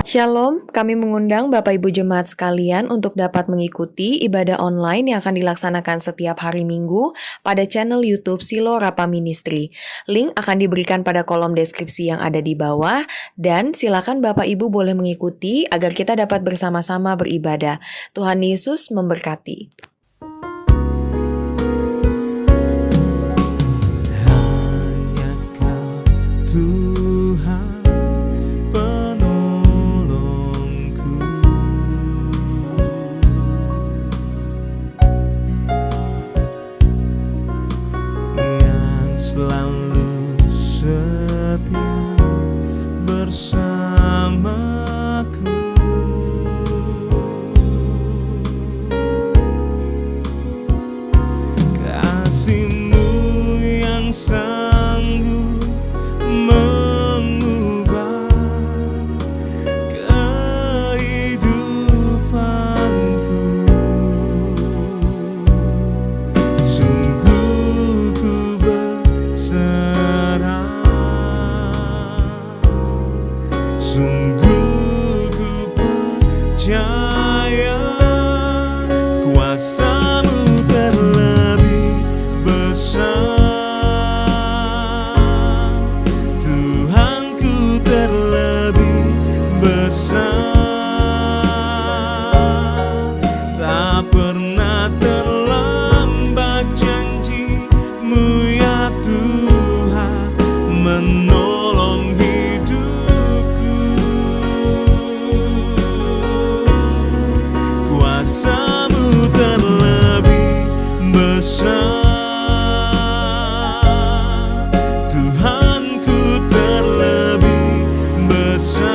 Shalom, kami mengundang Bapak Ibu Jemaat sekalian untuk dapat mengikuti ibadah online yang akan dilaksanakan setiap hari Minggu pada channel YouTube Silo Rapa Ministry. Link akan diberikan pada kolom deskripsi yang ada di bawah dan silakan Bapak Ibu boleh mengikuti agar kita dapat bersama-sama beribadah. Tuhan Yesus memberkati. Hanya Kau Tuhan penolongku, yang selalu setia bersamaku. Kasih-Mu yang sanggup mengubah kehidupanku. Sungguh ku berserah, sungguh ku percaya kuasa-Mu terlebih besar. Tuhanku terlebih besar. Tak pernah terlambat janji-Mu ya Tuhan menolong hidupku. Kuasa-Mu terlebih besar. Tuhanku terlebih besar.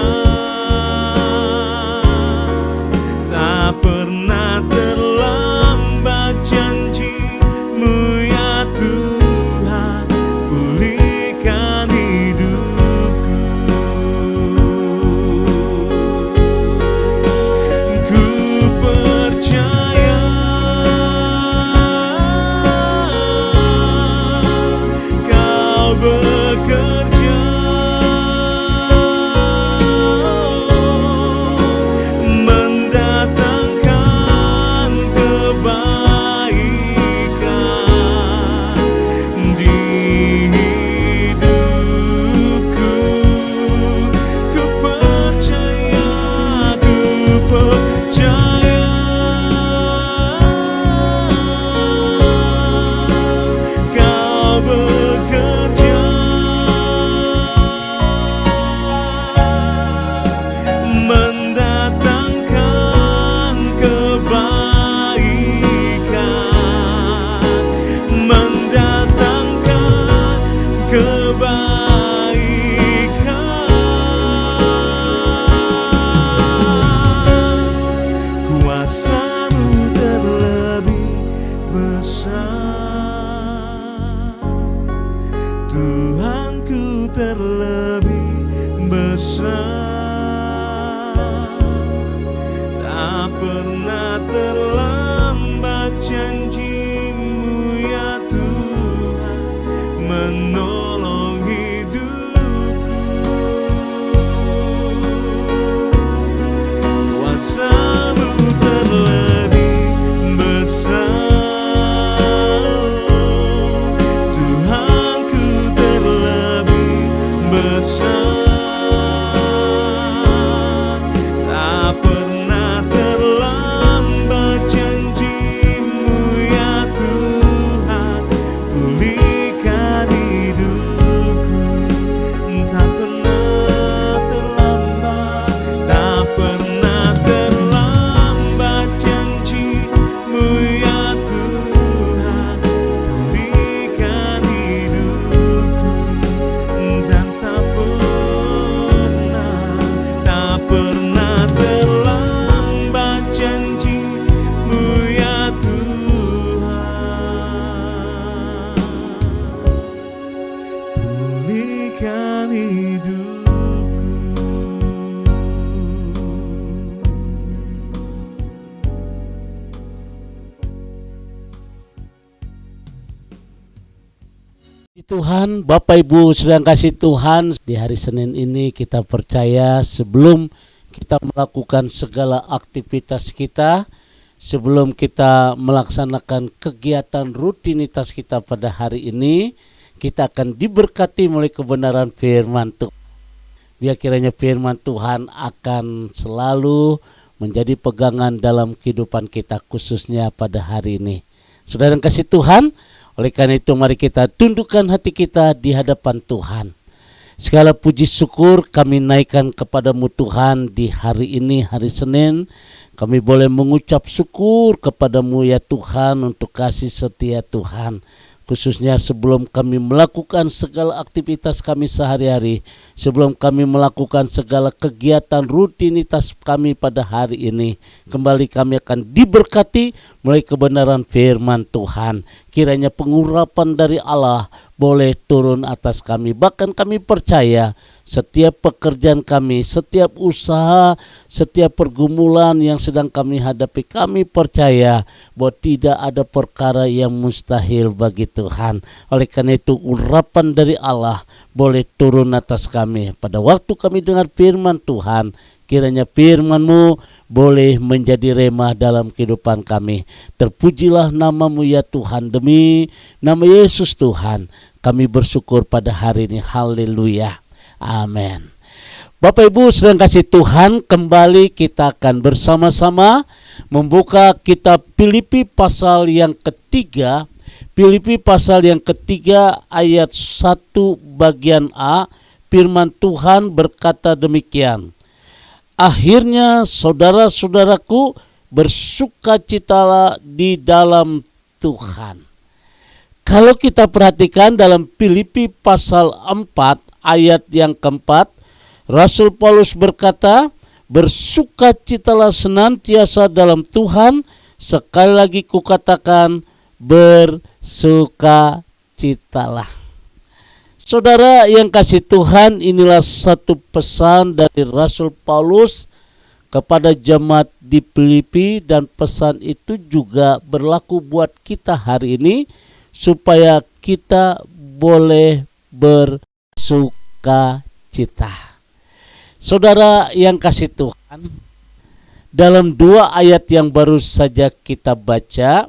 Tak pernah terlambat janji-Mu ya Tuhan pulihkan hidupku. Ku percaya Kau bekerja mendatangkan kebaikan di hidupku. Ku percaya Kau bekerja mendatangkan kebaikan, mendatangkan kebaikan. Kuasa-Mu terlebih besar. Tuhanku terlebih besar. Tak pernah terlambat janji-Mu ya Tuhan menolong hidupku. Kuasa-Mu terlebih besar. Tuhanku terlebih besar. Tak pernah terlambat janji-Mu ya Tuhan pulihkan hidupku. Tak pernah terlambat, tak pernah terlambat janji-Mu ya Tuhan pulihkan hidupku. Dan tak pernah terlambat janji-Mu ya Tuhan pulihkan hidupku. Tuhan, Bapak Ibu sedang kasih Tuhan, di hari Senin ini kita percaya sebelum kita melakukan segala aktivitas kita, sebelum kita melaksanakan kegiatan rutinitas kita pada hari ini, kita akan diberkati oleh kebenaran firman Tuhan. Biar kiranya firman Tuhan akan selalu menjadi pegangan dalam kehidupan kita, khususnya pada hari ini. Saudara yang kasih Tuhan, oleh karena itu mari kita tundukkan hati kita di hadapan Tuhan. Segala puji syukur kami naikkan kepadamu Tuhan di hari ini, hari Senin. Kami boleh mengucap syukur kepadamu ya Tuhan untuk kasih setia Tuhan. Khususnya sebelum kami melakukan segala aktivitas kami sehari-hari, sebelum kami melakukan segala kegiatan rutinitas kami pada hari ini, kembali kami akan diberkati melalui kebenaran firman Tuhan. Kiranya pengurapan dari Allah boleh turun atas kami. Bahkan kami percaya setiap pekerjaan kami, setiap usaha, setiap pergumulan yang sedang kami hadapi, kami percaya bahwa tidak ada perkara yang mustahil bagi Tuhan. Oleh karena itu urapan dari Allah boleh turun atas kami. Pada waktu kami dengar firman Tuhan, kiranya firman-Mu boleh menjadi remah dalam kehidupan kami. Terpujilah nama-Mu ya Tuhan, demi nama Yesus Tuhan kami bersyukur pada hari ini. Haleluya. Amin. Bapak Ibu sedang kasih Tuhan, kembali kita akan bersama-sama membuka kitab Filipi pasal yang ketiga. Filipi pasal yang ketiga ayat 1 bagian A. Firman Tuhan berkata demikian. Akhirnya saudara-saudaraku, bersukacitalah di dalam Tuhan. Kalau kita perhatikan dalam Filipi pasal 4 ayat yang keempat, Rasul Paulus berkata, bersukacitalah senantiasa dalam Tuhan. Sekali lagi kukatakan, bersukacitalah. Saudara yang kasih Tuhan, inilah satu pesan dari Rasul Paulus kepada jemaat di Filipi, dan pesan itu juga berlaku buat kita hari ini, supaya kita boleh bersukacita. Saudara yang kasih Tuhan, dalam dua ayat yang baru saja kita baca,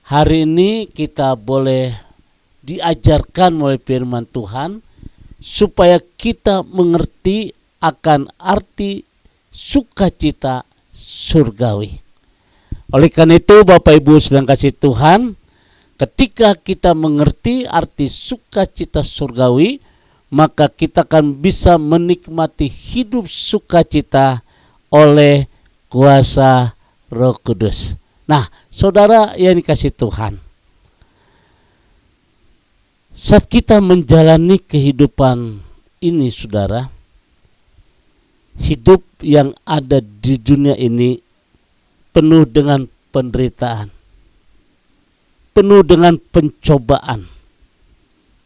hari ini kita boleh diajarkan oleh firman Tuhan supaya kita mengerti akan arti sukacita surgawi. Oleh karena itu Bapak Ibu sedang kasih Tuhan, ketika kita mengerti arti sukacita surgawi, maka kita akan bisa menikmati hidup sukacita oleh kuasa Roh Kudus. Nah, saudara yang dikasih Tuhan, saat kita menjalani kehidupan ini, saudara, hidup yang ada di dunia ini penuh dengan penderitaan, penuh dengan pencobaan,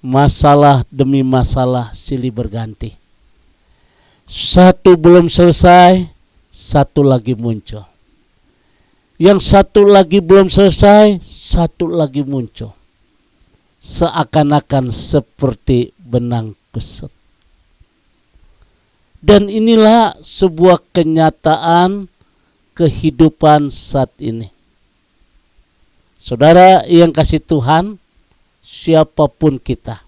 masalah demi masalah silih berganti. Satu belum selesai, satu lagi muncul. Yang satu lagi belum selesai, satu lagi muncul. Seakan-akan seperti benang kusut. Dan inilah sebuah kenyataan kehidupan saat ini. Saudara yang kasih Tuhan, siapapun kita,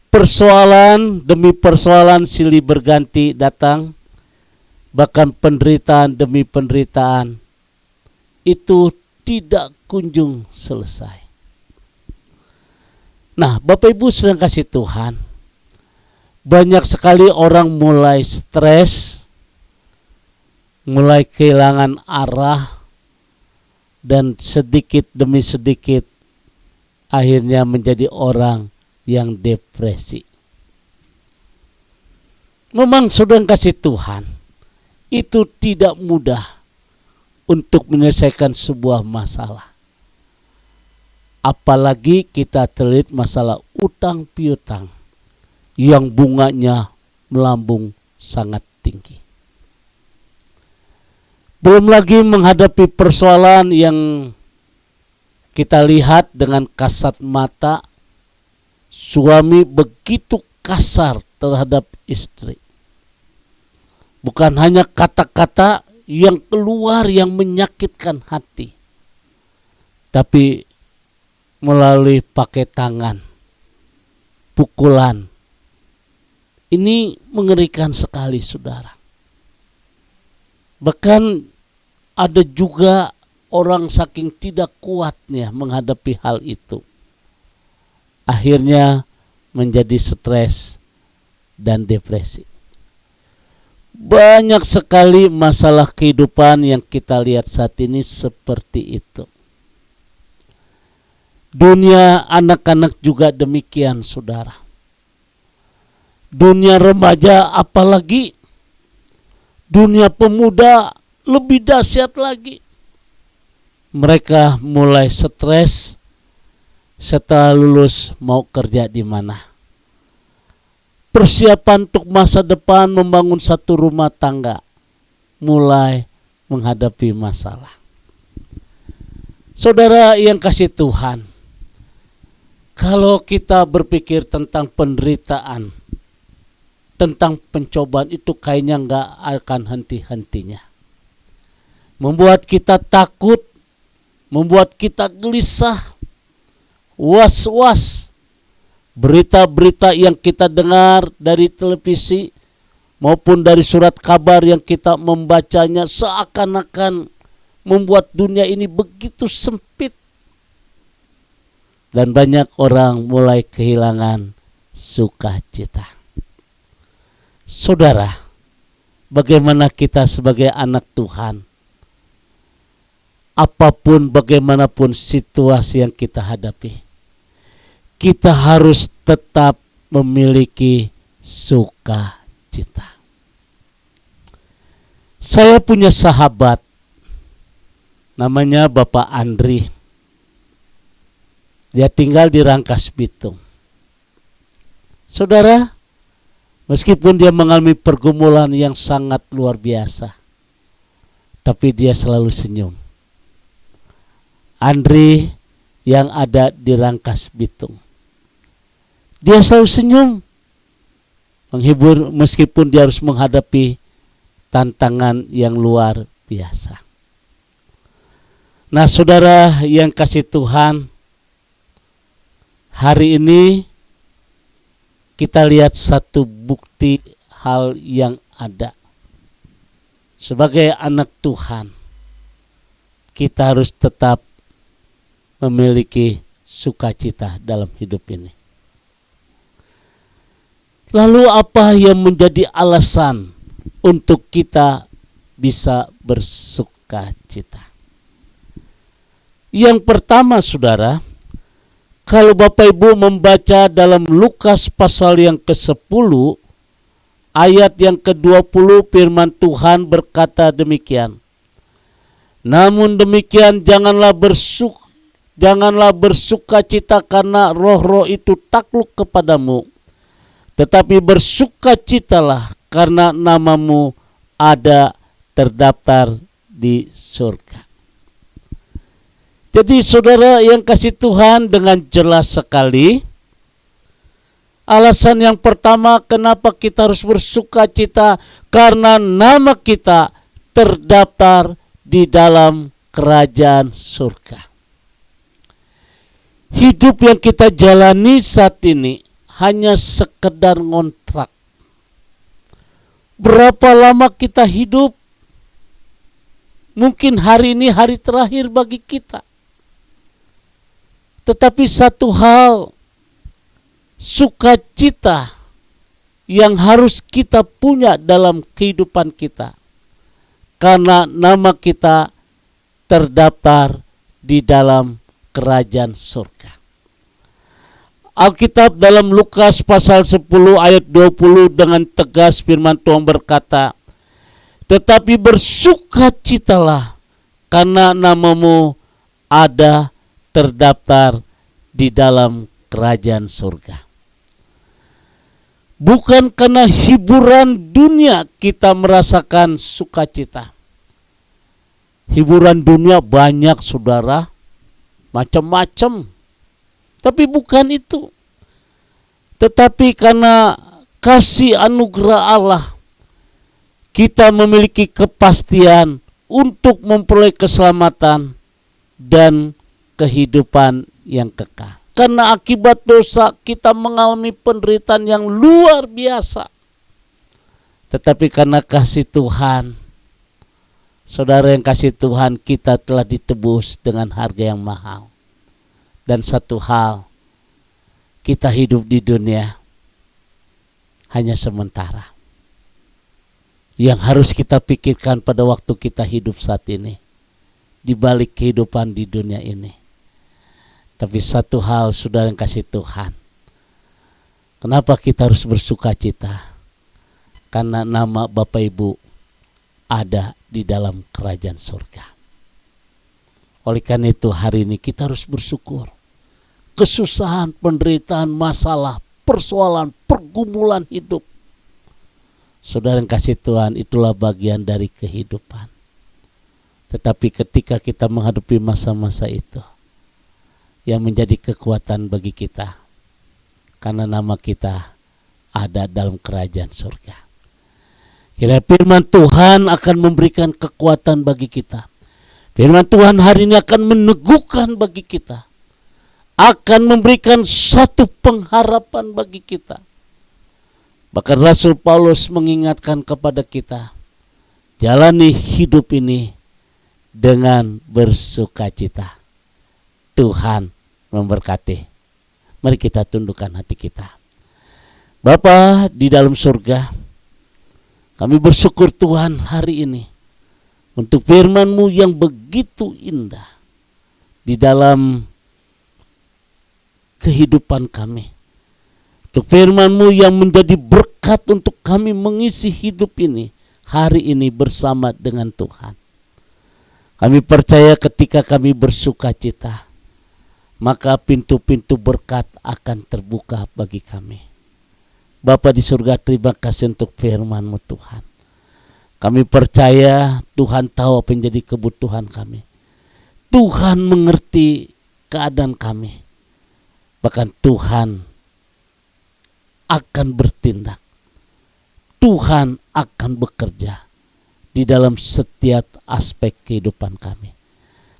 persoalan demi persoalan silih berganti datang, bahkan penderitaan demi penderitaan itu tidak kunjung selesai. Nah, Bapak Ibu sedang kasih Tuhan, banyak sekali orang mulai stres, mulai kehilangan arah, dan sedikit demi sedikit akhirnya menjadi orang yang depresi. Memang saudara kasih Tuhan, itu tidak mudah untuk menyelesaikan sebuah masalah. Apalagi kita terlihat masalah utang piutang yang bunganya melambung sangat tinggi. Belum lagi menghadapi persoalan yang kita lihat dengan kasat mata, suami begitu kasar terhadap istri. Bukan hanya kata-kata yang keluar yang menyakitkan hati, tapi melalui pakai tangan, pukulan. Ini mengerikan sekali, saudara. Bahkan ada juga orang saking tidak kuatnya menghadapi hal itu, akhirnya menjadi stres dan depresi. Banyak sekali masalah kehidupan yang kita lihat saat ini seperti itu. Dunia anak-anak juga demikian, saudara. Dunia remaja apalagi, dunia pemuda lebih dahsyat lagi. Mereka mulai stres setelah lulus mau kerja di mana. Persiapan untuk masa depan membangun satu rumah tangga mulai menghadapi masalah. Saudara yang kasih Tuhan, kalau kita berpikir tentang penderitaan, tentang pencobaan itu kayaknya nggak akan henti-hentinya. Membuat kita takut, membuat kita gelisah, was-was. Berita-berita yang kita dengar dari televisi maupun dari surat kabar yang kita membacanya seakan-akan membuat dunia ini begitu sempit. Dan banyak orang mulai kehilangan sukacita. Saudara, bagaimana kita sebagai anak Tuhan? Apapun bagaimanapun situasi yang kita hadapi, kita harus tetap memiliki sukacita. Saya punya sahabat, namanya Bapak Andri. Dia tinggal di Rangkas Bitung. Saudara, meskipun dia mengalami pergumulan yang sangat luar biasa, tapi dia selalu senyum. Andri yang ada di Rangkas Bitung, dia selalu senyum, menghibur meskipun dia harus menghadapi tantangan yang luar biasa. Nah, saudara yang kasih Tuhan, hari ini kita lihat satu bukti hal yang ada. Sebagai anak Tuhan, kita harus tetap memiliki sukacita dalam hidup ini. Lalu apa yang menjadi alasan untuk kita bisa bersukacita? Yang pertama, saudara, kalau Bapak Ibu membaca dalam Lukas pasal yang ke-10, ayat yang ke-20, firman Tuhan berkata demikian. Namun demikian janganlah bersukacita karena roh-roh itu takluk kepadamu, tetapi bersukacitalah karena namamu ada terdaftar di surga. Jadi saudara yang kasih Tuhan, dengan jelas sekali alasan yang pertama kenapa kita harus bersukacita, karena nama kita terdaftar di dalam kerajaan surga. Hidup yang kita jalani saat ini hanya sekedar ngontrak. Berapa lama kita hidup? Mungkin hari ini hari terakhir bagi kita. Tetapi satu hal, sukacita yang harus kita punya dalam kehidupan kita, karena nama kita terdaftar di dalam kerajaan surga. Alkitab dalam Lukas pasal 10 ayat 20 dengan tegas firman Tuhan berkata, tetapi bersukacitalah karena namamu ada terdaftar di dalam kerajaan surga. Bukan karena hiburan dunia kita merasakan sukacita. Hiburan dunia banyak, saudara, macam-macam. Tapi bukan itu. Tetapi karena kasih anugerah Allah, kita memiliki kepastian untuk memperoleh keselamatan dan kehidupan yang kekal. Karena akibat dosa kita mengalami penderitaan yang luar biasa. Tetapi karena kasih Tuhan, saudara yang kasih Tuhan, kita telah ditebus dengan harga yang mahal. Dan satu hal, kita hidup di dunia hanya sementara. Yang harus kita pikirkan pada waktu kita hidup saat ini, di balik kehidupan di dunia ini. Tapi satu hal, saudara yang kasih Tuhan, kenapa kita harus bersuka cita? Karena nama Bapak Ibu ada di dalam kerajaan surga. Oleh karena itu hari ini kita harus bersyukur. Kesusahan, penderitaan, masalah, persoalan, pergumulan hidup, saudara yang kasih Tuhan, itulah bagian dari kehidupan. Tetapi ketika kita menghadapi masa-masa itu, yang menjadi kekuatan bagi kita, karena nama kita ada dalam kerajaan surga. Kira firman Tuhan akan memberikan kekuatan bagi kita. Firman Tuhan hari ini akan meneguhkan bagi kita, akan memberikan satu pengharapan bagi kita. Bahkan Rasul Paulus mengingatkan kepada kita, jalani hidup ini dengan bersukacita. Tuhan memberkati. Mari kita tundukkan hati kita. Bapa di dalam surga, kami bersyukur Tuhan hari ini untuk firman-Mu yang begitu indah di dalam kehidupan kami. Untuk firman-Mu yang menjadi berkat untuk kami mengisi hidup ini hari ini bersama dengan Tuhan. Kami percaya ketika kami bersuka cita, maka pintu-pintu berkat akan terbuka bagi kami. Bapa di surga, terima kasih untuk firman-Mu Tuhan. Kami percaya Tuhan tahu apa yang jadi kebutuhan kami. Tuhan mengerti keadaan kami. Bahkan Tuhan akan bertindak. Tuhan akan bekerja di dalam setiap aspek kehidupan kami.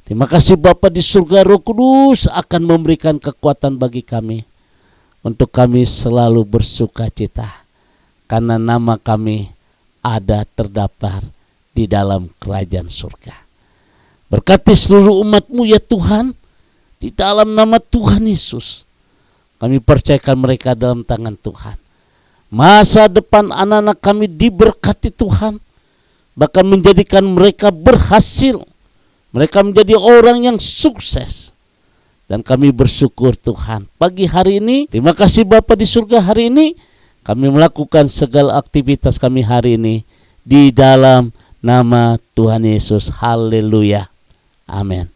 Terima kasih Bapa di surga, Roh Kudus akan memberikan kekuatan bagi kami untuk kami selalu bersuka cita karena nama kami ada terdaftar di dalam kerajaan surga. Berkati seluruh umat-Mu ya Tuhan, di dalam nama Tuhan Yesus. Kami percayakan mereka dalam tangan Tuhan. Masa depan anak-anak kami diberkati Tuhan, bahkan menjadikan mereka berhasil. Mereka menjadi orang yang sukses. Dan kami bersyukur Tuhan. Pagi hari ini, terima kasih Bapa di surga, hari ini kami melakukan segala aktivitas kami hari ini di dalam nama Tuhan Yesus. Haleluya. Amin.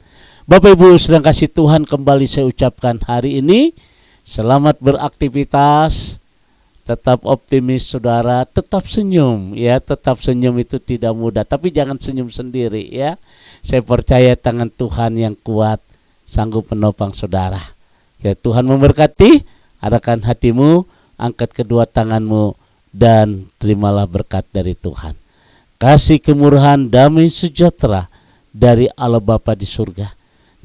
Bapak Ibu sedang kasih Tuhan, kembali saya ucapkan hari ini selamat beraktivitas. Tetap optimis saudara, tetap senyum ya, tetap senyum itu tidak mudah, tapi jangan senyum sendiri ya. Saya percaya tangan Tuhan yang kuat sanggup menopang saudara. Ya, Tuhan memberkati, arahkan hatimu, angkat kedua tanganmu dan terimalah berkat dari Tuhan. Kasih kemurahan, damai sejahtera dari Allah Bapa di surga,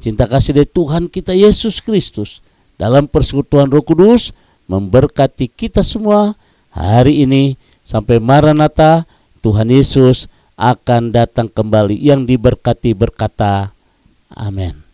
cinta kasih dari Tuhan kita Yesus Kristus dalam persekutuan Roh Kudus memberkati kita semua hari ini sampai Maranatha. Tuhan Yesus akan datang kembali. Yang diberkati berkata amin.